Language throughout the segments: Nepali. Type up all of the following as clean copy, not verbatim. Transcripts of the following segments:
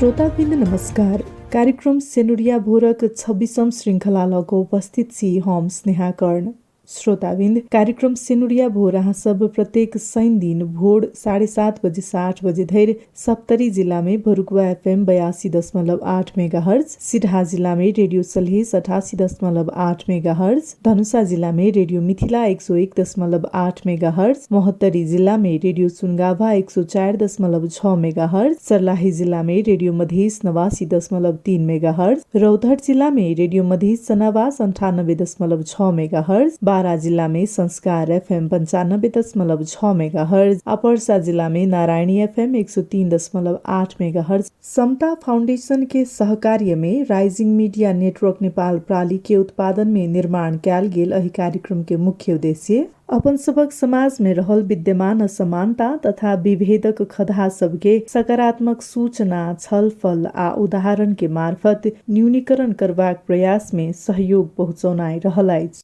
श्रोताबिन्द नमस्कार। कार्यक्रम सेनुरिया भोरक 26औं श्रृङ्खला लग उपस्थित छी हम स्नेहा कर्ण। श्रोताबिन्द कार्यक्रम सेनुरिया भोर सब प्रत्येक शनि दिन भोर 7:30 बजे से 8 बजे धरि सप्तरी जिला में भरुकुवा FM 82.8 मेगाहर्ज, सिराहा जिला में रेडियो सलहेस 88.8 मेगाहर्ज, धनुषा जिला में रेडियो मिथिला 101.8 मेगाहर्ज, महोत्तरी जिला में रेडियो सुनगाभा 104.6 मेगाहर्ज, सर्लाही जिला में रेडियो मधेस 89.3 मेगाहर्ज, रौतहट जिला में रेडियो मधेस सनावास 98.6 मेगाहर्ज, बारा जिला में संस्कार FM 95.6 मेगाहर्ज, पर्सा जिला में नारायणी FM 103.8 मेगाहर्ज। समता फाउंडेशन के सहकार्य में राइजिंग मीडिया नेटवर्क नेपाल प्राली के उत्पादन में निर्माण कैल गेल एहि कार्यक्रम के मुख्य उद्देश्य अपन सबक समाज में रहल विद्यमान असमानता तथा विभेदक खदहा सबके सकारात्मक सूचना, छलफल आ उदाहरण के मार्फत न्यूनीकरण करबाक प्रयास में सहयोग पहुँचौनाइ रहल अछि।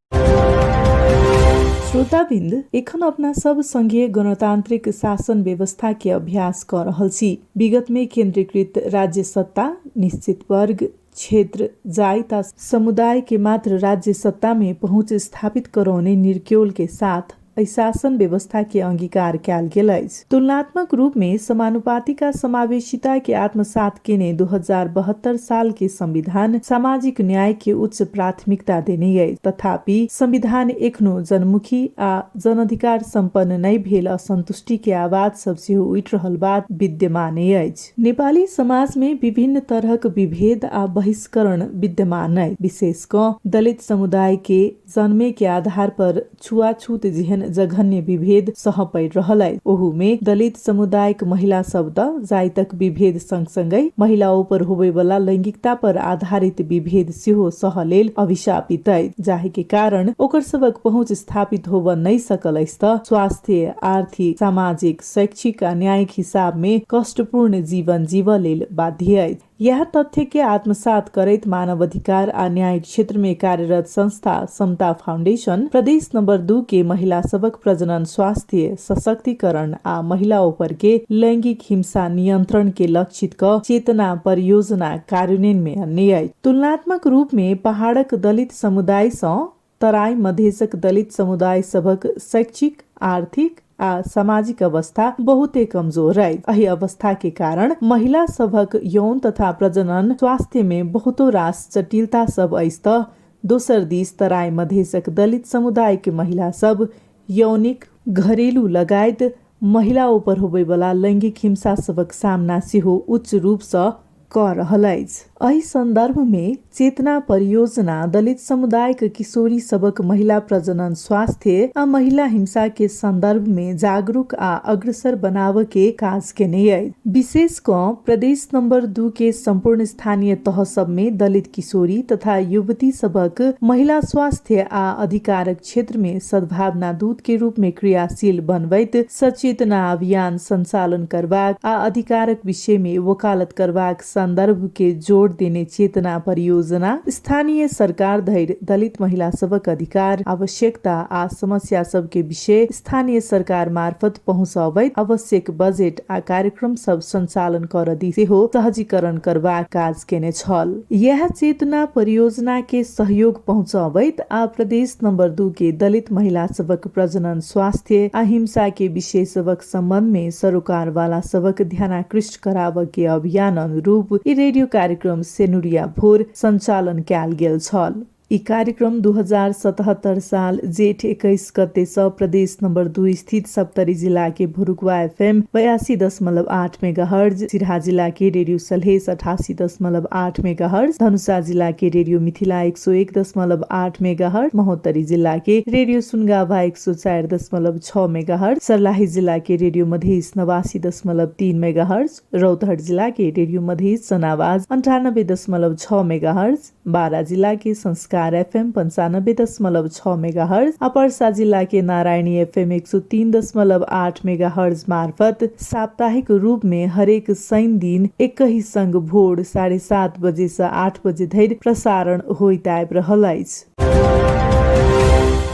श्रोताबिन्द एखन अपना सब संघीय गणतांत्रिक शासन व्यवस्था के अभ्यास कर रहल छी। विगत में केंद्रीकृत राज्य सत्ता, निश्चित वर्ग, क्षेत्र, जाति आ समुदाय के मात्र राज्य सत्ता में पहुंच स्थापित करौने निर्क्योल के साथ शासन व्यवस्था के अंगीकार कैल गेल अछि। तुलनात्मक रूप में समानुपातिक समावेशिता के आत्मसात केने 2072 साल के संविधान सामाजिक न्याय के उच्च प्राथमिकता देने अछि। तथापि संविधान एखनो जनमुखी आ जनाधिकार संपन्न नहीं भेल असंतुष्टि के आवाज सब सेहो उठि रहल बात विद्यमान अछि। नेपाली समाज में विभिन्न तरहक विभेद आ बहिष्करण विद्यमान अछि। विशेष क दलित समुदाय के जन्मे के आधार पर छुआछूत जेहन जघन्य विभेद सह पड़ि रहल अछि। ओहू में दलित समुदायक महिला शब्द जातिक विभेद संगसँगै महिलाओं पर होबे वाला लैंगिकता पर आधारित विभेद सेहो सह लेल अभिशापित अछि, जाहि के कारण ओकर सबक पहुंच स्थापित होब नहीं सकल अछि त स्वास्थ्य, आर्थिक, सामाजिक, शैक्षिक आ न्यायिक हिसाब में कष्टपूर्ण जीवन जीव लेल बाध्य अछि। यह तथ्य के आत्मसात करैत मानव अधिकार आ न्याय क्षेत्र में कार्यरत संस्था समता फाउंडेशन प्रदेश नंबर 2 के महिला सबक प्रजनन, स्वास्थ्य, सशक्तिकरण आ महिलाओं पर के लैंगिक हिंसा नियंत्रण के लक्षित क चेतना परियोजना कार्यान्वयन में अन्य अछि। तुलनात्मक रूप में पहाड़क दलित समुदाय सँ तराई मधेशक दलित समुदाय सबक शैक्षिक, आर्थिक आ सामाजिक अवस्था बहुते कमजोर अछि। एहि अवस्था के कारण महिला सबक यौन तथा प्रजनन स्वास्थ्य में बहुतो रास जटिलता सब अछि त दोसर दिस तराई मधेशक दलित समुदाय के महिला सब यौनिक, घरेलू लगायत महिलाओं पर होबे वाला लैंगिक हिंसा सबक सामना सेहो उच्च रूप से कर रहल अछि। एहि संदर्भ में चेतना परियोजना दलित समुदाय के किशोरी सबक महिला प्रजनन, स्वास्थ्य आ महिला हिंसा के संदर्भ में जागरूक आ अग्रसर बनाव के काज केने अछि। विशेष क प्रदेश नंबर 2 के संपूर्ण स्थानीय तह सब में दलित किशोरी तथा युवती सबक महिला स्वास्थ्य आ अधिकारक क्षेत्र में सद्भावना दूत के रूप में क्रियाशील बनबैत सचेतना अभियान संचालन करबाक आ अधिकारक विषय में वकालत करबाक संदर्भ के जोड़ देने चेतना परियोजना स्थानीय सरकार धरि दलित महिला सबक अधिकार, आवश्यकता आ समस्या सब के विषय स्थानीय सरकार मार्फत पहुंचाबैत आवश्यक बजेट आ कार्यक्रम सब संचालन कर दी सेहो सहजीकरण करबाक काज केने छल। यह चेतना परियोजना के सहयोग पहुंचाबैत आ प्रदेश नंबर 2 के दलित महिला सबक प्रजनन, स्वास्थ्य आ हिंसा के विषय सबक संबंध में सरोकार वाला सबक ध्यानाकृष्ट कराव के अभियान अनुरूप रेडियो कार्यक्रम सेनुरिया भोर संचालन कैल गेल छल। ई कार्यक्रम 2077 साल जेठ 21 गते से प्रदेश नंबर 2 स्थित सप्तरी जिला के भरुकुवा FM 82.8 मेगाहर्ज, सिराहा जिला के रेडियो सलहेस 88.8 मेगाहर्ज, धनुषा जिला के रेडियो मिथिला 101.8 मेगाहर्ज, महोत्तरी जिला के रेडियो सुनगाभा 104.6 मेगाहर्ज, सर्लाही जिला के रेडियो मधेस 89.3 मेगाहर्ज, रौतहट जिला के रेडियो मधेस सनावाज 98.6 मेगाहर्ज, बारा जिला के संस्कार FM 95.6 मेगाहर्ज, पर्सा जिला के नारायणी FM 103.8 मेगाहर्ज मार्फत साप्ताहिक रूप में हरेक शनि दिन एक ही संग भोर 7:30 बजे से 8 बजे धरि प्रसारण होइत आबि रहल अछि।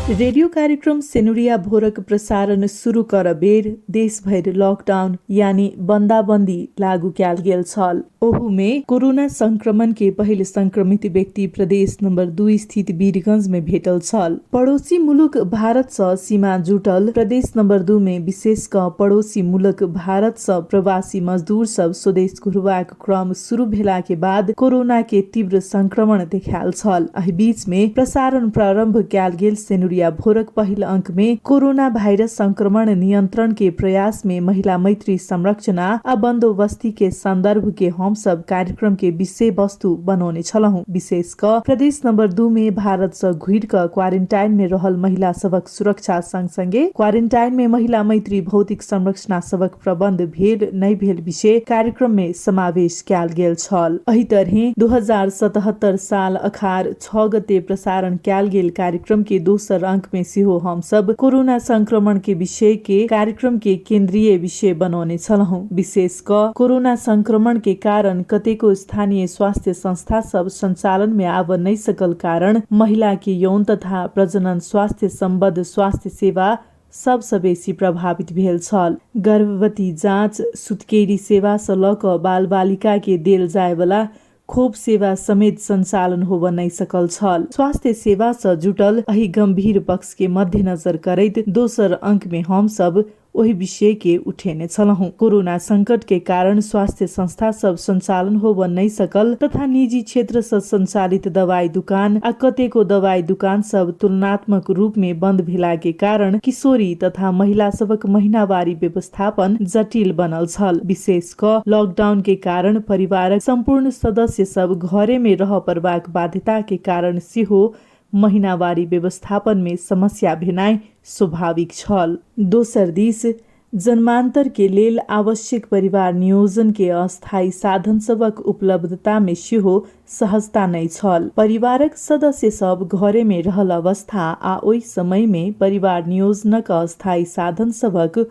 रेडियो कार्यक्रम सेनुरिया भोरक प्रसारण शुरू कर बेर देशभर लॉकडाउन यानी बंदाबंदी लागू कैल गेल छल। ओहू में कोरोना संक्रमण के पहले संक्रमित व्यक्ति प्रदेश नंबर 2 स्थित वीरगंज में भेटल छल। पड़ोसी मुलुक भारत से सीमा जुटल प्रदेश नंबर 2 में विशेष क पड़ोसी मुलुक भारत से प्रवासी मजदूर सब स्वदेश घुरबाक क्रम शुरू भेला के बाद कोरोना के तीव्र संक्रमण देखाल छल। एहि बीच में प्रसारण प्रारंभ कैल गेल सेनुरिया भोरक पहिल अंक में कोरोना वायरस संक्रमण नियंत्रण के प्रयास में महिला मैत्री संरक्षण आ बंदोबस्ती के संदर्भ के हम सब कार्यक्रम के विषय वस्तु बनौने छलहुं। विशेष क प्रदेश नंबर 2 में भारत से घुर क क्वारेन्टाइन में रहल महिला सबक सुरक्षा संगे क्वारेन्टाइन में महिला मैत्री भौतिक संरचना सबक प्रबंध भेल नहीं भेल विषय कार्यक्रम में समावेश कैल गेल छल। एही तरह 2077 साल अखार 6 गते प्रसारण कैल गेल कार्यक्रम के दोसर अंक में सिहो हम सब कोरोना संक्रमण के विषय के कार्यक्रम के केंद्रीय विषय बनौने छलहुं। विशेष क कोरोना संक्रमण के कारण कतेको स्थानीय स्वास्थ्य संस्था सब संचालन में आब नहीं सकल कारण महिला के यौन तथा प्रजनन स्वास्थ्य संबद्ध स्वास्थ्य सेवा सबसे बेसी प्रभावित भेल छल। गर्भवती जाँच सुत्केरी सेवा से ल क बाल बालिका के देल जाय वाला खोप सेवा समेत संचालन होब नहीं सकल छल। स्वास्थ्य सेवा से जुटल एही गंभीर पक्ष के मध्यनजर करैत दोसर अंक में हम सब वही विषय के उठेने छलहुं। कोरोना संकट के कारण स्वास्थ्य संस्था सब संचालन होब नहीं सकल तथा निजी क्षेत्र से संचालित दवाई दुकान आ कतेको दवाई दुकान सब तुलनात्मक रूप में बंद भेला के कारण किशोरी तथा महिला सबक महीनावारी व्यवस्थापन जटिल बनल छल। विशेष क लॉकडाउन के कारण परिवारक संपूर्ण सदस्य सब घरे में रह परबाक बाध्यता के कारण सिहो महीनावारी व्यवस्थापन में समस्या भेनाइ स्वाभाविक छल। दोसर दिस जन्मांतर के लेल आवश्यक परिवार नियोजन के अस्थायी साधन सबक उपलब्धता में सेहो सहजता नहीं छल। परिवारक सदस्य सब घरे में रहल अवस्था आ ओहि समय में परिवार नियोजनक अस्थायी साधन सबक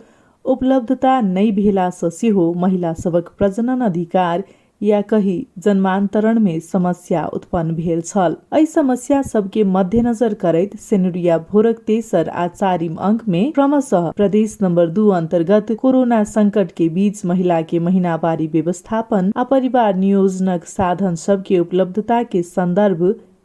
उपलब्धता नहीं भेला से सेहो महिला सबक प्रजनन अधिकार या कहीं जन्मांतरण में समस्या उत्पन्न भेल छल। एहि समस्या सबके मध्यनजर करैत सेनुरिया भोरक तेसर आ चारिम अंक में क्रमशः प्रदेश नंबर 2 अंतर्गत कोरोना संकट के बीच महिला के महीनावारी व्यवस्थापन आ परिवार नियोजनक साधन सबके उपलब्धता के संदर्भ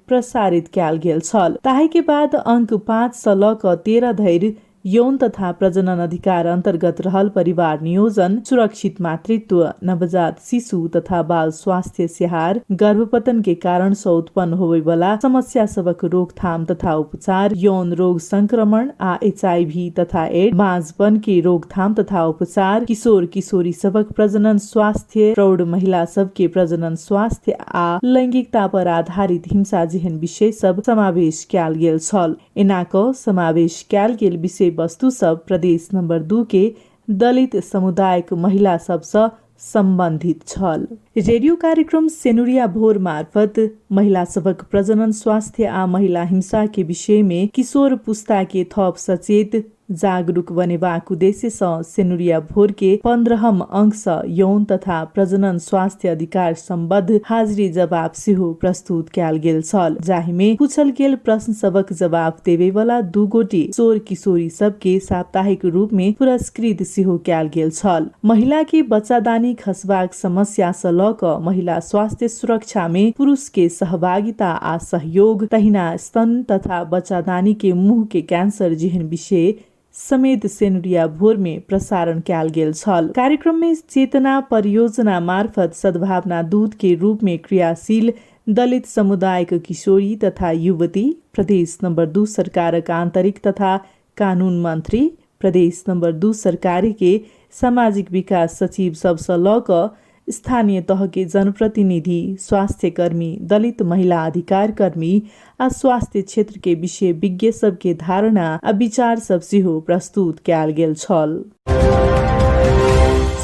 प्रसारित कैल गेल छल। ताहि के बाद अंक 5 से ल क 13 धरि यौन तथा प्रजनन अधिकार अंतर्गत रहल परिवार नियोजन, सुरक्षित मातृत्व, नवजात शिशु तथा बाल स्वास्थ्य स्याहार, गर्भपतन के कारण से उत्पन्न होवे वाला समस्या सबक रोकथाम तथा उपचार, यौन रोग संक्रमण आ HIV तथा एड्स, बांझपन के रोकथाम तथा उपचार, किशोर किशोरी सबक प्रजनन स्वास्थ्य, प्रौढ़ महिला सबके प्रजनन स्वास्थ्य आ लैंगिकता पर आधारित हिंसा जेहन विषय सब समावेश कैल गेल छल। एनाक समावेश कैल गेल विषय वस्तु सब प्रदेश नंबर 2 के दलित समुदायक महिला सबसे संबंधित छल। रेडियो कार्यक्रम सेनुरिया भोर मार्फत महिला सबक प्रजनन स्वास्थ्य आ महिला हिंसा के विषय में किशोर पुस्ता के थप सचेत जागरूक बनेबाक उद्देश्य से सेनुरिया भोर के 15हम अंक से यौन तथा प्रजनन स्वास्थ्य अधिकार संबद्ध हाजिरी जवाब सेहो प्रस्तुत कैल गेल छल, जाहि में पूछल गेल प्रश्न सबक जवाब देवे वाला 2 गोटी किशोर किशोरी सबके साप्ताहिक रूप में पुरस्कृत सेहो कैल गेल छल। महिला के बच्चादानी खसबाक समस्या से ल क महिला स्वास्थ्य सुरक्षा में पुरुष के सहभागिता आ सहयोग, तहिना स्तन तथा बच्चादानी के मुंह के कैंसर जेहन विषय समेत सेनुरिया भोर में प्रसारण कैल गेल छल। कार्यक्रम में चेतना परियोजना मार्फत सद्भावना दूत के रूप में क्रियाशील दलित समुदायक किशोरी तथा युवती, प्रदेश नंबर 2 सरकारक आंतरिक तथा कानून मंत्री, प्रदेश नंबर 2 सरकार के सामाजिक विकास सचिव सबसे ल क स्थानीय तह के जनप्रतिनिधि, स्वास्थ्य कर्मी, दलित महिला अधिकार कर्मी आ स्वास्थ्य क्षेत्र के विषय विज्ञ सबके धारणा आ विचार सब सेहो प्रस्तुत कैल गेल छल।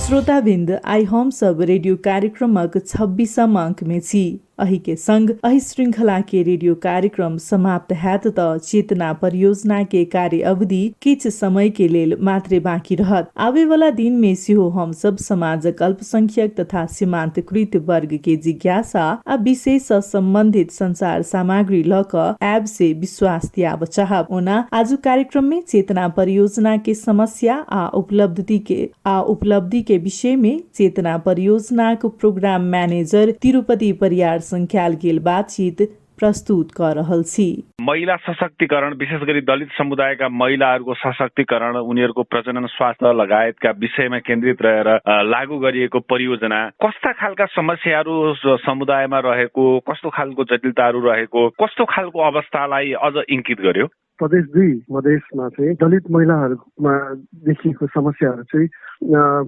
श्रोताबिन्द, आई हम सब रेडियो कार्यक्रमक 26 अंक में छी। अही के संग अही श्रृंखला के रेडियो कार्यक्रम समाप्त हैत त चेतना परियोजना के कार्य अवधि किछ समय के लेल मात्रे बाँकी रहत। आवे वाला दिन में सिहो हम सब समाजक अल्पसंख्यक तथा सीमांतकृत वर्ग के जिज्ञासा आ विषय से संबंधित संचार सामग्री लक ऐप से विश्वास दियाब चाहब। ओना आज कार्यक्रम में चेतना परियोजना के समस्या आ उपलब्धि के विषय में चेतना परियोजना को प्रोग्राम मैनेजर तिरुपति परियार संख्याल गेल बातचीत प्रस्तुत कर रहल छी। महिला सशक्तिकरण विशेष गरी दलित समुदायका महिलाहरूको सशक्तिकरण, उनीहरूको प्रजनन स्वास्थ्य लगायतका विषयमा केन्द्रित रहेर लागू गरिएको परियोजना कस्ता खालका समस्याहरू समुदायमा रहेको, कस्तो खालको जटिलताहरू रहेको, कस्तो खालको अवस्थालाई अझ इंकित गर्यो? प्रदेश 2 मधेसमा चाहिँ दलित महिलाहरूमा देखिएको समस्याहरू चाहिँ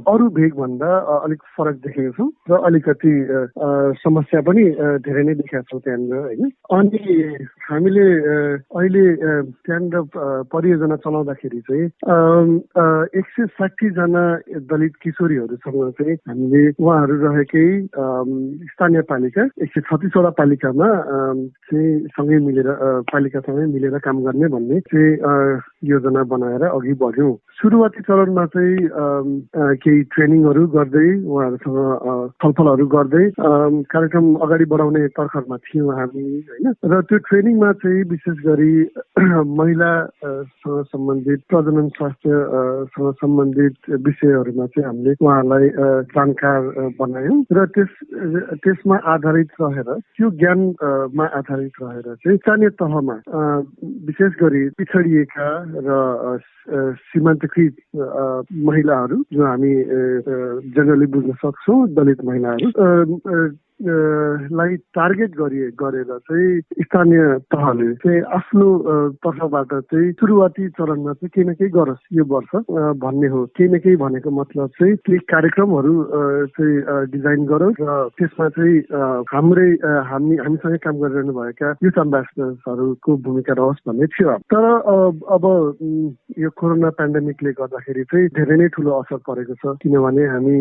अरू भेगभन्दा अलिक फरक देखेको छौँ र अलिकति समस्या पनि धेरै नै देखेका छौँ त्यहाँनिर होइन। अनि हामीले अहिले त्यहाँनिर परियोजना चलाउँदाखेरि चाहिँ 160 जना दलित किशोरीहरूसँग चाहिँ हामीले उहाँहरू रहेकै स्थानीय पालिका 136 वटा पालिकामा चाहिँ सँगै मिलेर पालिकासँगै मिलेर काम गर्ने भन्ने चाहिँ योजना बनाएर अघि बढ्यौँ। सुरुवाती चरणमा चाहिँ केही ट्रेनिङहरू गर्दै उहाँहरूसँग छलफलहरू गर्दै कार्यक्रम अगाडि बढाउने तर्खरमा थियौँ हामी होइन। र त्यो ट्रेनिङमा चाहिँ विशेष गरी महिलासँग सम्बन्धित प्रजनन स्वास्थ्यसँग सम्बन्धित विषयहरूमा चाहिँ हामीले उहाँहरूलाई जानकार बनायौँ र त्यसमा आधारित रहेर त्यो ज्ञानमा आधारित रहेर चाहिँ स्थानीय तहमा विशेष गरी पिछडिएका र सीमान्तकृत महिलाहरू जो हामी जनरली बुझ्न सक्छौँ दलित महिलाहरू लाई टार्गेट गरेर चाहिँ स्थानीय तहले चाहिँ आफ्नो तर्फबाट चाहिँ सुरुवाती चरणमा चाहिँ केही न केही गरोस् यो वर्ष भन्ने हो। केही न केही भनेको मतलब चाहिँ केही कार्यक्रमहरू चाहिँ डिजाइन गरोस् र त्यसमा चाहिँ हामीसँग काम गरिरहनु भएका युथ एम्बेसडर्सहरूको भूमिका रहोस् भन्ने थियो। तर अब यो कोरोना पेन्डेमिकले गर्दाखेरि चाहिँ धेरै नै ठुलो असर परेको छ, किनभने हामी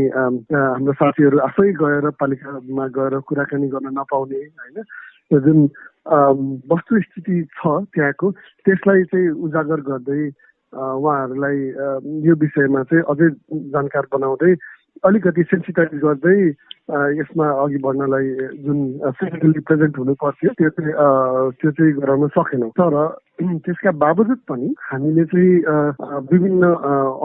हाम्रो साथीहरू आफै गएर पालिकामा कुराकानी गर्न नपाउने होइन, जुन वस्तुस्थिति छ त्यहाँको त्यसलाई चाहिँ उजागर गर्दै उहाँहरूलाई यो विषयमा चाहिँ अझै जानकार बनाउँदै अलिकति सेन्सिटाइज गर्दै यसमा अघि बढ्नलाई जुन फिजिकली प्रेजेन्ट हुनु पर्थ्यो त्यो चाहिँ गराउन सकेनौँ। तर त्यसका बावजुद पनि हामीले चाहिँ विभिन्न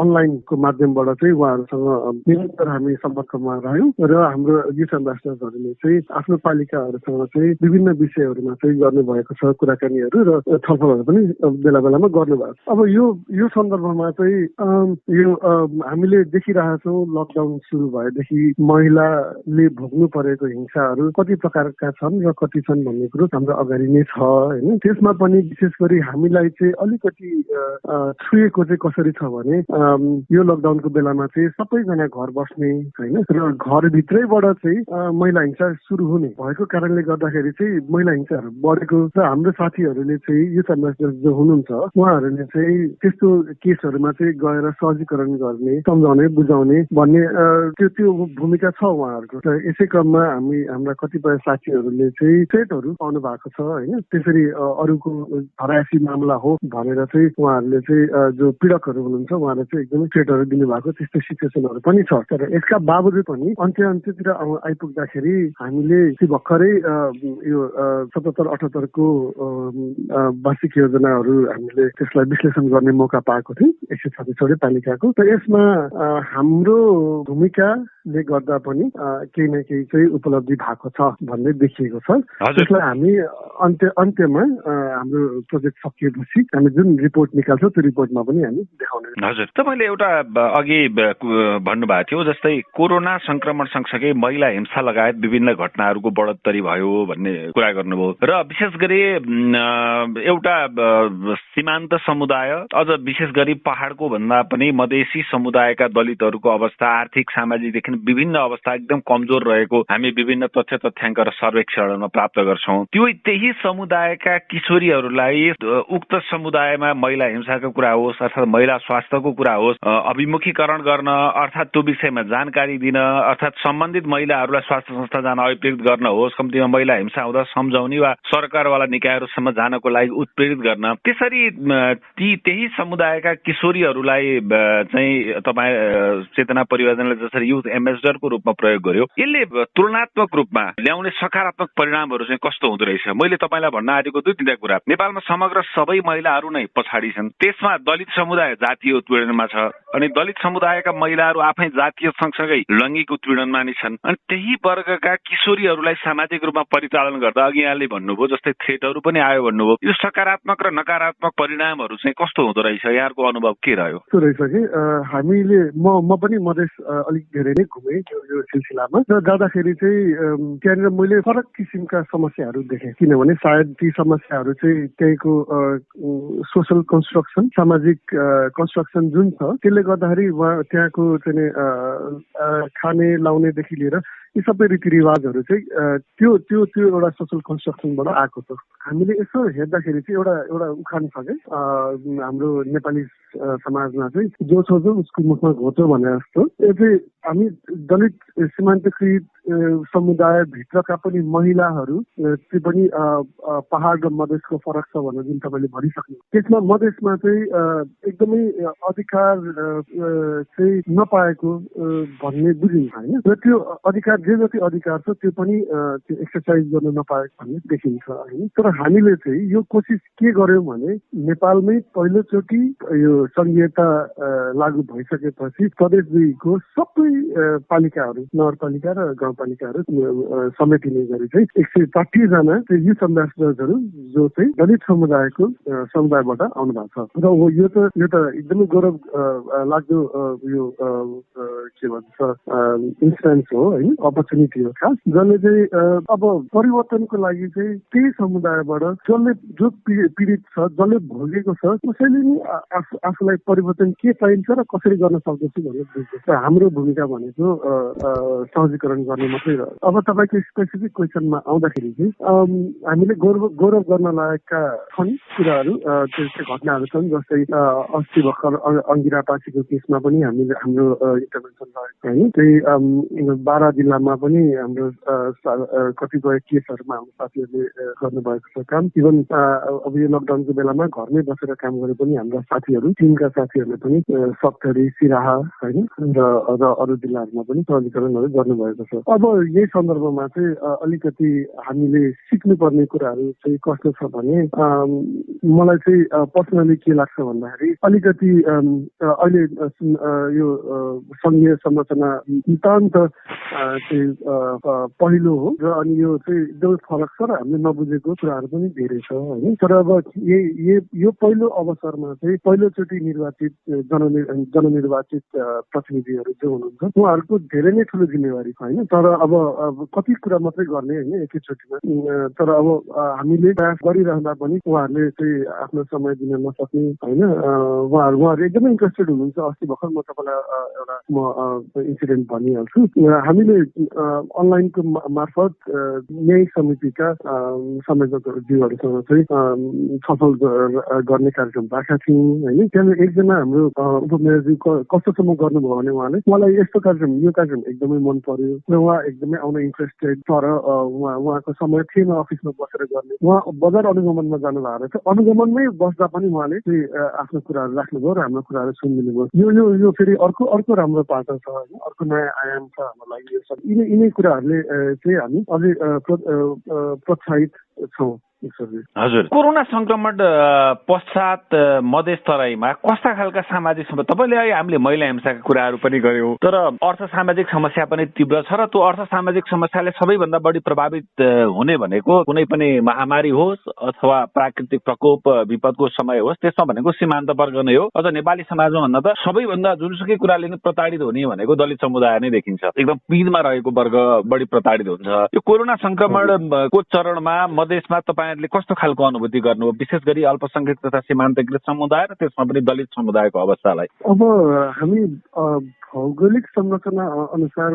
अनलाइनको माध्यमबाट चाहिँ उहाँहरूसँग निरन्तर हामी सम्पर्कमा रह्यौँ र हाम्रो युथ एम्बेसडर्सहरूले चाहिँ आफ्नो पालिकाहरूसँग चाहिँ विभिन्न विषयहरूमा चाहिँ गर्नुभएको छ कुराकानीहरू र छलफलहरू पनि बेला बेलामा गर्नुभएको छ। अब यो सन्दर्भमा चाहिँ यो हामीले देखिरहेछौँ लकडाउन सुरु भएदेखि महिलाले भोग्नु परेको हिंसाहरू कति प्रकारका छन् र कति छन् भन्ने कुरो हाम्रो अगाडि नै छ होइन। त्यसमा पनि विशेष गरी हामीलाई चाहिँ अलिकति छुएको चाहिँ कसरी छ भने यो लकडाउनको बेलामा चाहिँ सबैजना घर बस्ने होइन र घरभित्रैबाट चाहिँ महिला हिंसा सुरु हुने भएको कारणले गर्दाखेरि चाहिँ महिला हिंसाहरू बढेको र हाम्रो साथीहरूले चाहिँ युथ एम्बेसडर जो हुनुहुन्छ उहाँहरूले चाहिँ त्यस्तो केसहरूमा चाहिँ गएर सहजीकरण गर्ने, सम्झाउने, बुझाउने भन्ने त्यो भूमिका छ उहाँहरूको। र यसै क्रममा हाम्रा कतिपय साथीहरूले चाहिँ थ्रेटहरू पाउनु भएको छ होइन। त्यसरी अरूको हरासी मामला हो भनेर चाहिँ उहाँहरूले चाहिँ जो पीडकहरू हुनुहुन्छ उहाँहरूले चाहिँ एकदमै थ्रेटहरू दिनुभएको त्यस्तो सिचुएसनहरू पनि छ। तर यसका बावजुद पनि अन्त्यतिर आइपुग्दाखेरि हामीले भर्खरै यो 77-78 को वार्षिक योजनाहरू हामीले त्यसलाई विश्लेषण गर्ने मौका पाएको थियौँ 136 पालिकाको। त यसमा हाम्रो भूमिकाले गर्दा पनि केही न केही चाहिँ उपलब्धि भएको छ भन्ने देखिएको छ। त्यसलाई हामी अन्त्यमा हाम्रो प्रोजेक्ट सकिएपछि हामी जुन रिपोर्ट निकाल्छौँ त्यो रिपोर्टमा पनि हामी देखाउने। हजुर, तपाईँले एउटा अघि भन्नुभएको थियो जस्तै कोरोना संक्रमण सँगसँगै महिला हिंसा लगायत विभिन्न घटनाहरूको बढोत्तरी भयो भन्ने कुरा गर्नुभयो र विशेष गरी एउटा सीमान्त समुदाय अझ विशेष गरी पहाडको भन्दा पनि मधेसी समुदायका दलितहरूको अवस्था आर्थिक सामाजिकदेखि विभिन्न अवस्था एकदम कमजोर रहेको हामी विभिन्न तथ्याङ्क र सर्वेक्षणमा प्राप्त गर्छौं। त्यही समुदायका किशोरीहरूलाई उक्त समुदायमा महिला हिंसाको कुरा होस् अथवा महिला स्वास्थ्यको कुरा होस् अभिमुखीकरण गर्न अर्थात् त्यो विषयमा जानकारी दिन अर्थात् सम्बन्धित महिलाहरूलाई स्वास्थ्य संस्था जान अभिप्रेरित गर्न होस्, कम्तीमा महिला हिंसा हुँदा सम्झाउने वा सरकारवाला निकायहरूसम्म जानको लागि उत्प्रेरित गर्न, त्यसरी त्यही समुदायका किशोरीहरूलाई चाहिँ तपाईँ चेतना परियोजनाले जसरी युथ एम्बेसडरको रूपमा प्रयोग गर्यो, यसले तुलनात्मक रूपमा ल्याउने सकारात्मक परिणामहरू चाहिँ कस्तो हुँदो रहेछ? मैले तपाईँलाई भन्न आँटेको दुई तीनटा कुरा। नेपालमा समग्र सबै महिलाहरू नै पछाडि छन्, त्यसमा दलित समुदाय जातीय उत्पीडनमा छ, अनि दलित समुदायका महिलाहरू आफै जातीय सँगसँगै लैङ्गिक उत्पीडनमा नै छन्। अनि त्यही वर्गका किशोरीहरूलाई सामाजिक रूपमा परिचालन गर्दा अघि यहाँले भन्नुभयो जस्तै थ्रेटहरू पनि आयो भन्नुभयो, यो सकारात्मक र नकारात्मक परिणामहरू चाहिँ कस्तो हुँदो रहेछ? यहाँको अनुभव के रह्यो? त्यो रहेछ कि हामीले म पनि मधेस अलिक धेरै नै घुमेँ यो सिलसिलामा, र जाँदाखेरि चाहिँ त्यहाँनिर मैले फरक किसिमका समस्याहरू देखेँ। किनभने सायद ती समस्याहरू चाहिँ त्यहीँको सोसल कन्स्ट्रक्सन, सामाजिक कन्स्ट्रक्सन जुन छ त्यसले गर्दाखेरि त्यहाँको चाहिँ खाने लाउनेदेखि लिएर यी सबै रीतिरिवाजहरू चाहिँ त्यो एउटा सोसल कन्स्ट्रक्सनबाट आएको छ। हामीले यसो हेर्दाखेरि चाहिँ एउटा उखान छ कि हाम्रो नेपाली समाजमा चाहिँ जो छोजो उसको मुखमा घोचो भने जस्तो, यो चाहिँ हामी दलित सीमान्तकृत समुदायभित्रका पनि महिलाहरू त्यो पनि पहाड र मधेसको फरक छ भनेर जुन तपाईँले भनिसक्नु, त्यसमा मधेसमा चाहिँ एकदमै अधिकार चाहिँ नपाएको भन्ने बुझिन्छ होइन, र त्यो अधिकार जे जति अधिकार छ त्यो पनि त्यो एक्सर्साइज गर्न नपाएको भन्ने देखिन्छ होइन। तर हामीले चाहिँ यो कोसिस के गर्यौँ भने नेपालमै पहिलोचोटि यो संहिता लागू भइसकेपछि प्रदेश 2 को सबै पालिकाहरू, नगरपालिका र गाउँपालिकाहरू समेटिने गरी चाहिँ 160 जना चाहिँ युथ एम्बेसडर्सहरू जो चाहिँ दलित समुदायबाट आउनु भएको छ। र यो त एकदमै गौरव लाग्दो यो के भन्छ इन्सिडेन्स हो होइन, अपर्च्युनिटी हो खास, जसले चाहिँ अब परिवर्तनको लागि चाहिँ त्यही समुदायबाट जो पीडित छ, जसले भोगेको छ, कसैले नि आफूलाई परिवर्तन के चाहिन्छ र कसरी गर्न सक्दछु भनेर बुझ्छ। हाम्रो भूमिका भनेको सहजीकरण गर्ने मात्रै रह्यो। अब तपाईँको स्पेसिफिक क्वेसनमा आउँदाखेरि चाहिँ हामीले गौरव गर्न लागेका छन् कुराहरू, त्यस्तो घटनाहरू छन्। जस्तै अस्ति भर्खर अङ्गिरा पासीको केसमा पनि हाम्रो इन्टरभेन्सन रहेको होइन, त्यही 12 जिल्लामा पनि हाम्रो कतिपय केसहरूमा हाम्रो साथीहरूले गर्नुभएको छ काम। इभन अब यो लकडाउनको बेलामा घरमै बसेर काम गरे पनि हाम्रा साथीहरू, टिमका साथीहरूले पनि सप्तरी, सिराहा होइन र अरू जिल्लाहरूमा पनि सहजीकरणहरू गर्नुभएको छ। अब यही सन्दर्भमा चाहिँ अलिकति हामीले सिक्नुपर्ने कुराहरू चाहिँ कस्तो छ भने मलाई चाहिँ पर्सनली के लाग्छ भन्दाखेरि अलिकति अहिले यो सङ्घीय संरचना नितान्त चाहिँ पहिलो हो र अनि यो चाहिँ एकदमै फरक छ र हामीले नबुझेको कुराहरू पनि धेरै छ होइन। तर अब यो पहिलो अवसरमा चाहिँ पहिलोचोटि निर्वाचित जननिर्वाचित प्रतिनिधिहरू जो हुनुहुन्छ उहाँहरूको धेरै नै ठुलो जिम्मेवारी छ होइन। तर अब कति कुरा मात्रै गर्ने होइन एकैचोटिमा, तर अब हामीले प्रयास गरिरहँदा पनि उहाँहरूले चाहिँ आफ्नो समय दिन नसक्ने होइन, उहाँहरू एकदमै इन्ट्रेस्टेड हुनुहुन्छ। अस्ति भर्खर म तपाईँलाई एउटा इन्सिडेन्ट भनिहाल्छु। हामीले अनलाइनको मार्फत न्याय समितिका संयोजकज्यूहरूसँग चाहिँ छलफल गर्ने कार्यक्रम राखेका थियौँ होइन। त्यहाँनिर एकजना हाम्रो उपमेयरज्यू कस्तोसम्म गर्नुभयो भने उहाँलाई यस्तो यो कार्यक्रम एकदमै मन पर्यो र उहाँ एकदमै आउन इन्ट्रेस्टेड, तर उहाँको समय थिएन अफिसमा बसेर गर्ने। उहाँ बजार अनुगमनमा जानु भएको रहेछ, अनुगमनमै बस्दा पनि उहाँले चाहिँ आफ्नो कुराहरू राख्नुभयो र हाम्रो कुराहरू सुनिदिनु भयो। यो फेरि अर्को राम्रो पाटो छ होइन, अर्को नयाँ आयाम छ हाम्रो लागि। यो सब यिनै कुराहरूले चाहिँ हामी अझै प्रोत्साहित छौँ। हजुर, कोरोना संक्रमण पश्चात मधेस तराईमा कस्ता खालका सामाजिक समस्या, तपाईँले अहिले हामीले महिला हिंसाका कुराहरू पनि गर्यौं, तर अर्थ सामाजिक समस्या पनि तीव्र छ र त्यो अर्थ सामाजिक समस्याले सबैभन्दा बढी प्रभावित हुने भनेको कुनै पनि महामारी होस् अथवा प्राकृतिक प्रकोप विपदको समय होस्, त्यसमा भनेको सीमान्त वर्ग नै हो। अझ नेपाली समाजमा भन्दा त सबैभन्दा जुनसुकै कुराले नै प्रताडित हुने भनेको दलित समुदाय नै देखिन्छ। एकदम पीडमा रहेको वर्ग बढी प्रताडित हुन्छ। यो कोरोना संक्रमणको चरणमा मधेसमा तपाईँ तपाईँहरूले कस्तो खालको अनुभूति गर्नुभयो, विशेष गरी अल्पसंख्यक तथा सीमान्तकृत समुदाय र त्यसमा पनि दलित समुदायको अवस्थालाई? अब हामी भौगोलिक संरचना अनुसार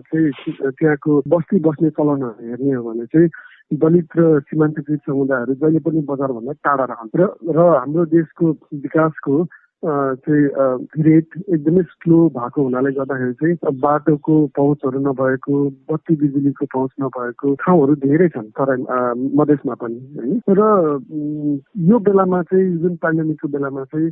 चाहिँ त्यहाँको बस्ती बस्ने चलन हेर्ने हो भने चाहिँ दलित र सीमान्तकृत समुदायहरू जहिले पनि बजारभन्दा टाढा रहन्छ र हाम्रो देशको विकासको चाहिँ रेट एकदमै स्लो भएको हुनाले गर्दाखेरि चाहिँ बाटोको पहुँचहरू नभएको, बत्ती बिजुलीको पहुँच नभएको ठाउँहरू धेरै छन् तराई मधेसमा पनि होइन। र यो बेलामा चाहिँ जुन पेन्डेमिकको बेलामा चाहिँ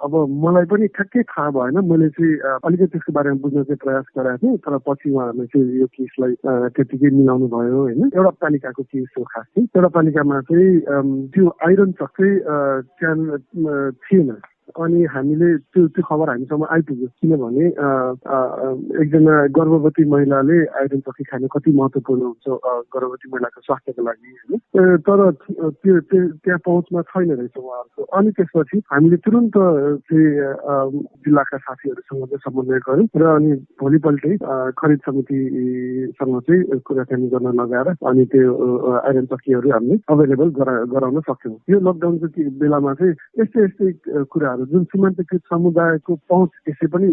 अब मलाई पनि ठ्याक्कै थाहा भएन, मैले चाहिँ अलिकति त्यसको बारेमा बुझ्न चाहिँ प्रयास गरेको थिएँ, तर पछि उहाँहरूले चाहिँ यो केसलाई त्यतिकै मिलाउनु भयो होइन। एउटा पालिकाको केस हो खास चाहिँ, एउटा पालिकामा चाहिँ त्यो आइरन चक चाहिँ त्यहाँ थिएन अनि हामीले त्यो खबर हामीसम्म आइपुग्यो, किनभने एकजना गर्भवती महिलाले आइरन चक्की खानु कति महत्त्वपूर्ण हुन्छ गर्भवती महिलाको स्वास्थ्यको लागि होइन। तर त्यो त्यहाँ पहुँचमा छैन रहेछ उहाँहरूको। अनि त्यसपछि हामीले तुरन्त चाहिँ जिल्लाका साथीहरूसँग चाहिँ समन्वय गऱ्यौँ र अनि भोलिपल्टै खरिद समितिसँग चाहिँ कुराकानी गर्न लगाएर अनि त्यो आइरन चक्कीहरू हामीले अभाइलेबल गराउन सक्यौँ। यो लकडाउनको बेलामा चाहिँ यस्तै कुराहरू जुन सीमान्तकृत समुदायको पहुँच त्यसै पनि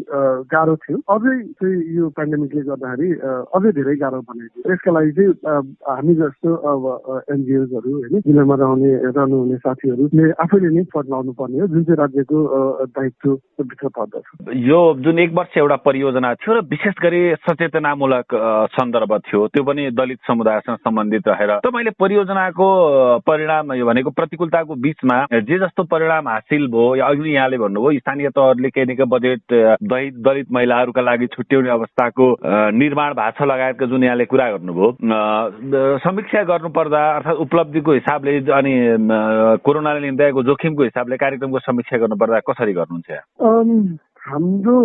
गाह्रो थियो, अझै चाहिँ यो पेन्डेमिकले गर्दाखेरि अझै धेरै गाह्रो बनाइदियो। यसका लागि चाहिँ हामी जस्तो अब एनजिओजहरू होइन, जिल्लामा रहनुहुने साथीहरूले आफैले नै पत्लाउनु पर्ने हो, जुन चाहिँ राज्यको दायित्वभित्र पर्दछ। यो जुन 1 वर्ष एउटा परियोजना थियो र विशेष गरी सचेतनामूलक सन्दर्भ थियो, त्यो पनि दलित समुदायसँग सम्बन्धित रहेर तपाईँले परियोजनाको परिणाम यो भनेको प्रतिकूलताको बीचमा जे जस्तो परिणाम हासिल भयो, अघि यहाँले भन्नुभयो स्थानीय तहहरूले केही न केही बजेट दलित महिलाहरूका लागि छुट्याउने अवस्थाको निर्माण भएको छ लगायतका जुन यहाँले कुरा गर्नुभयो, समीक्षा गर्नुपर्दा अर्थात् उपलब्धिको हिसाबले अनि कोरोनाले लिँदाको जोखिमको हिसाबले कार्यक्रमको समीक्षा गर्नुपर्दा कसरी गर्नुहुन्छ? हाम्रो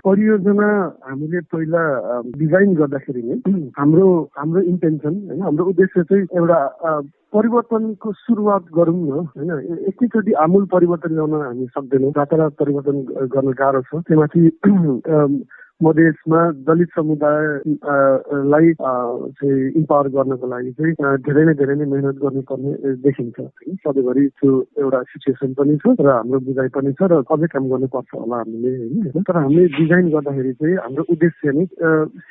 परियोजना हामीले पहिला डिजाइन गर्दाखेरि नै हाम्रो इन्टेन्सन होइन, हाम्रो उद्देश्य चाहिँ एउटा परिवर्तनको सुरुवात गरौँ न होइन। एकैचोटि आमूल परिवर्तन ल्याउन हामी सक्दैनौँ, रातारात परिवर्तन गर्न गाह्रो छ। त्यहाँमाथि मधेसमा दलित समुदायलाई चाहिँ इम्पावर गर्नको लागि चाहिँ धेरै नै मेहनत गर्नुपर्ने देखिन्छ। सधैँभरि त्यो एउटा सिचुएसन पनि छ र हाम्रो बुझाइ पनि छ र अझै काम गर्नुपर्छ होला हामीले होइन। तर हामीले डिजाइन गर्दाखेरि चाहिँ हाम्रो उद्देश्य नै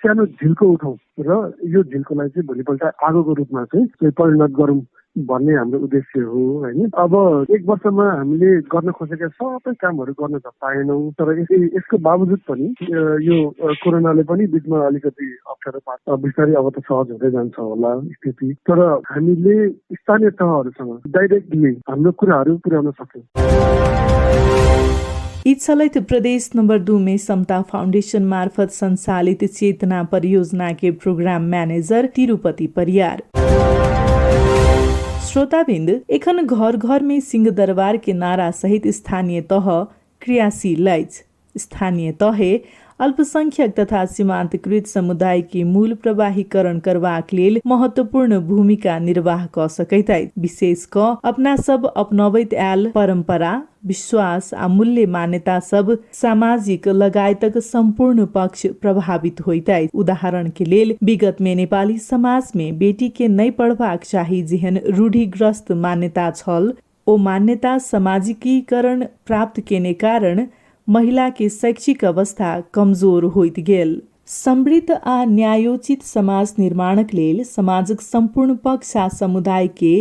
सानो झिल्को उठाउँ र यो झिल्कोलाई चाहिँ भोलिपल्ट आगोको रूपमा चाहिँ परिणत गरौँ भन्ने हाम्रो उद्देश्य हो होइन। अब 1 वर्षमा हामीले गर्न खोजेका सबै कामहरू गर्न त पाएनौँ, तर यसको बावजुद पनि यो कोरोनाले पनि बिचमा अलिकति अप्ठ्यारो पार्छ। बिस्तारै अब त सहज हुँदै जान्छ होला स्थिति, तर हामीले स्थानीय तहहरूसँग डाइरेक्टली हाम्रो कुराहरू पुर्याउन सक्यौँ। इच्छलैत प्रदेश नंबर 2 में समता फाउंडेशन मार्फत संचालित चेतना परियोजना के प्रोग्राम मैनेजर तिरुपति परियार। श्रोताबिंद, एखन घर घर में सिंह दरबार के नारा सहित स्थानीय तह क्रियाशील अछि। स्थानीय तहे अल्पसंख्यक तथा सीमांतकृत समुदाय के मूल प्रवाहीकरण करबाक लेल महत्वपूर्ण भूमिका निर्वाह क सकैत अछि। विशेष क अपना सब अपनबैत आयल परंपरा, विश्वास आ मूल्य मान्यता सब सामाजिक लगायतक संपूर्ण पक्ष प्रभावित होइत अछि। उदाहरण के लेल विगत में नेपाली समाज में बेटी के नहीं पढ़बाक चाही जेहन रूढ़िग्रस्त मान्यता छल, ओ मान्यता सामाजिकीकरण प्राप्त केने कारण महिला के शैक्षिक अवस्था कमजोर होइत गेल। समृद्ध आ न्यायोचित समाज निर्माणक लेल समाजक संपूर्ण पक्ष आ समुदाय के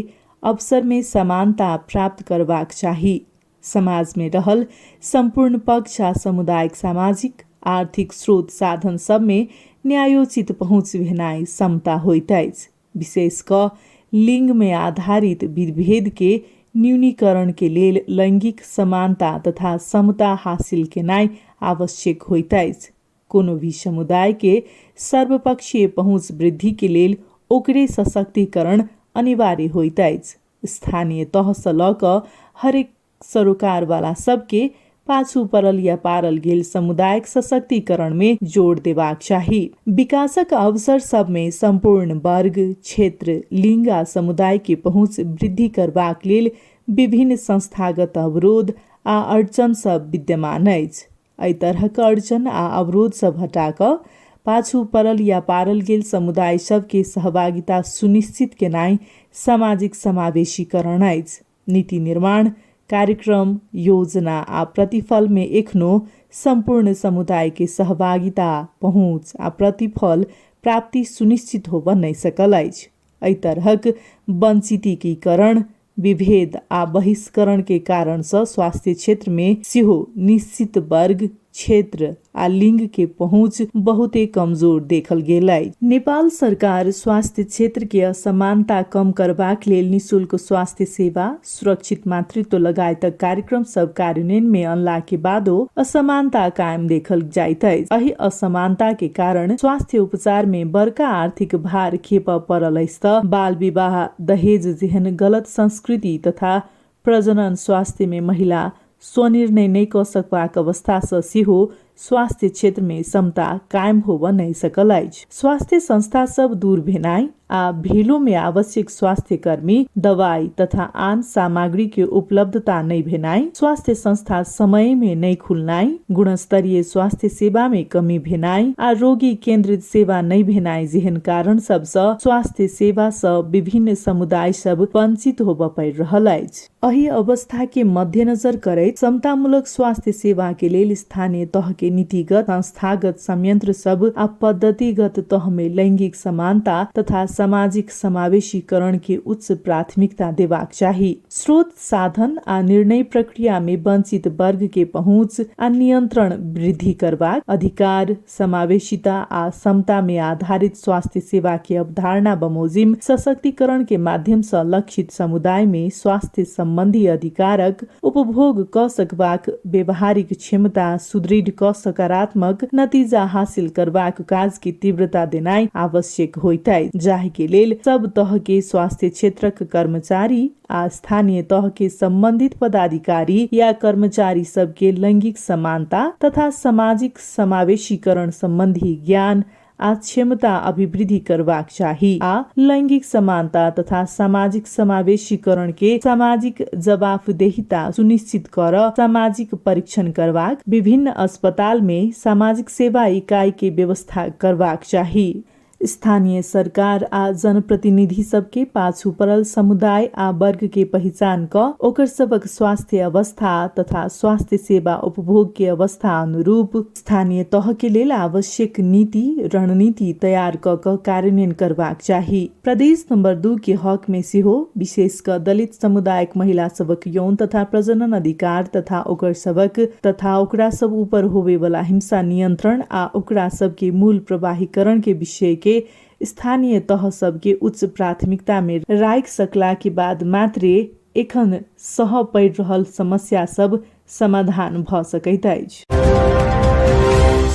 अवसर में समानता प्राप्त करबाक चाही। समाज में रहल संपूर्ण पक्ष आ सामुदायिक सामाजिक आर्थिक स्रोत साधन सब में न्यायोचित पहुँच भेनाइ समता होइत अछि। विशेष क लिंग में आधारित विभेद के न्यूनीकरण के लेल लैंगिक समानता तथा समता हासिल केनाइ आवश्यक होइत अछि। कोनो भी समुदाय के सर्वपक्षीय पहुँच वृद्धि के लेल ओकरे सशक्तिकरण अनिवार्य होइत अछि। स्थानीय तह सँ ल क हरेक सरोकार वाला सबके पाछू परल या पारल गेल सामुदायिक सशक्तिकरण में जोड़ देबाक चाही। विकासक अवसर सब में संपूर्ण वर्ग, क्षेत्र, लिंग आ समुदाय के पहुँच वृद्धि करबाक लेल विभिन्न संस्थागत अवरोध आ अड़चन सब विद्यमान अछि। एहि तरहक अड़चन आ अवरोध सब हटा क पाछू परल या पारल गेल समुदाय सबके सहभागिता सुनिश्चित केनाई सामाजिक समावेशीकरण आइज। नीति निर्माण कार्यक्रम योजना आ प्रतिफल में एखनो संपूर्ण समुदाय के सहभागिता पहुँच आ प्रतिफल प्राप्ति सुनिश्चित होब नहीं सकल अछि। एहि तरहक वंचितीकरण विभेद आ बहिष्करण के कारण से स्वास्थ्य क्षेत्र में सिहो निश्चित वर्ग क्षेत्र आ लिंग के पहुँच बहुते कमजोर देखल गेल अछि। नेपाल सरकार स्वास्थ्य क्षेत्र के असमानता कम करबाक लेल निशुल्क स्वास्थ्य सेवा सुरक्षित मातृत्व लगायतक कार्यक्रम सब कार्यान्वयन में अनला के बादो असमानता कायम देखल जाइत अछि। एहि असमानता के कारण स्वास्थ्य उपचार में बड़का आर्थिक भार खेप पड़ल अछि त बाल विवाह दहेज जेहन गलत संस्कृति तथा प्रजनन स्वास्थ्य में महिला स्वनिर्णय नहीं क सकबाक अवस्था से सिहो स्वास्थ्य क्षेत्र में समता कायम होब नहीं सकल अछि। स्वास्थ्य संस्था सब दूर भेनाई आ भेलो में आवश्यक स्वास्थ्य कर्मी दवाई तथा आन सामग्री के उपलब्धता नहीं भेनाई, स्वास्थ्य संस्था समय में नहीं खुलनाई, गुणस्तरीय स्वास्थ्य सेवा में कमी भेनाई आ रोगी केंद्रित सेवा नहीं भेनाई जेहन कारण सब स्वास्थ्य सेवा से विभिन्न समुदाय सब वंचित होब पड़ रहल अछि। एही अवस्था के मध्यनजर करैत समतामूलक स्वास्थ्य सेवा के लेल स्थानीय तह के नीतिगत संस्थागत संयंत्र सब आ पद्धतिगत तह में लैंगिक समानता तथा सामाजिक समावेशीकरण के उच्च प्राथमिकता देबाक चाही। स्रोत साधन आ निर्णय प्रक्रिया में वंचित वर्ग के पहुँच आ नियंत्रण वृद्धि करबाक अधिकार, समावेशिता आ समता में आधारित स्वास्थ्य सेवा के अवधारणा बमोजिम सशक्तिकरण के माध्यम से लक्षित समुदाय में स्वास्थ्य संबंधी अधिकारक उपभोग क सकबाक व्यवहारिक क्षमता सुदृढ़ क सकारात्मक नतीजा हासिल करबाक काज की तीव्रता देनाई आवश्यक होइत अछि, जाहि के लेल सब तह के स्वास्थ्य क्षेत्रक कर्मचारी आ स्थानीय तह के संबंधित पदाधिकारी या कर्मचारी सबके लैंगिक समानता तथा सामाजिक समावेशीकरण संबंधी ज्ञान आ क्षमता अभिवृद्धि करबाक चाही आ लैंगिक समानता तथा सामाजिक समावेशीकरण के सामाजिक जवाबदेहिता सुनिश्चित कर सामाजिक परीक्षण करबाक, विभिन्न अस्पताल में सामाजिक सेवा इकाई के व्यवस्था करबाक चाही। स्थानीय सरकार आ जनप्रतिनिधि सबके पाछू पड़ल समुदाय आ वर्ग के पहचान क ओकर सबक स्वास्थ्य अवस्था तथा स्वास्थ्य सेवा उपभोग के अवस्था अनुरूप स्थानीय तह के लेल आवश्यक नीति रणनीति तैयार क कार्यान्वयन करबाक चाही। प्रदेश नंबर 2 के हक में सिहो विशेष क दलित समुदायक महिला सबक यौन तथा प्रजनन अधिकार तथा ओकर सबक तथा ओकरा सब ऊपर होवे वाला हिंसा नियंत्रण आ ओकरा सब के मूल प्रवाहीकरण के विषय के स्थानीय तह सबके उच्च प्राथमिकता में राख सकला के बाद मात्रे एखन सह पड़ रहल समस्या सब समाधान भ सकैत अछि।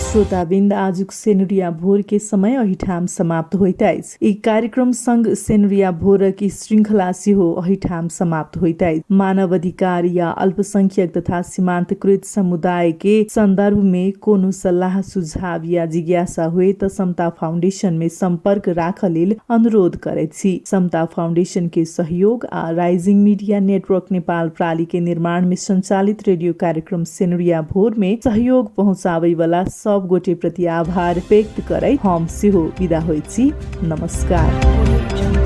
श्रोताबिन्द आजुक सेनुरिया भोर के समय अहिठाम समाप्त होइत अछि। ई कार्यक्रम संग सेनुरिया भोर की श्रृंखला सिहो अहिठाम समाप्त होइत अछि। मानव अधिकार या अल्पसंख्यक तथा सीमांतकृत समुदाय के संदर्भ में कोनो सल्लाह सुझाव या जिज्ञासा हुए त समता फाउंडेशन में संपर्क राख लेल अनुरोध करैत छी। समता फाउंडेशन के सहयोग आ राइजिंग मीडिया नेटवर्क नेपाल प्राली के निर्माण में संचालित रेडियो कार्यक्रम सेनुरिया भोर में सहयोग पहुँचाबै वाला सब गोटे प्रति आभार व्यक्त करैत हम सिहो विदा होइत छी। नमस्कार।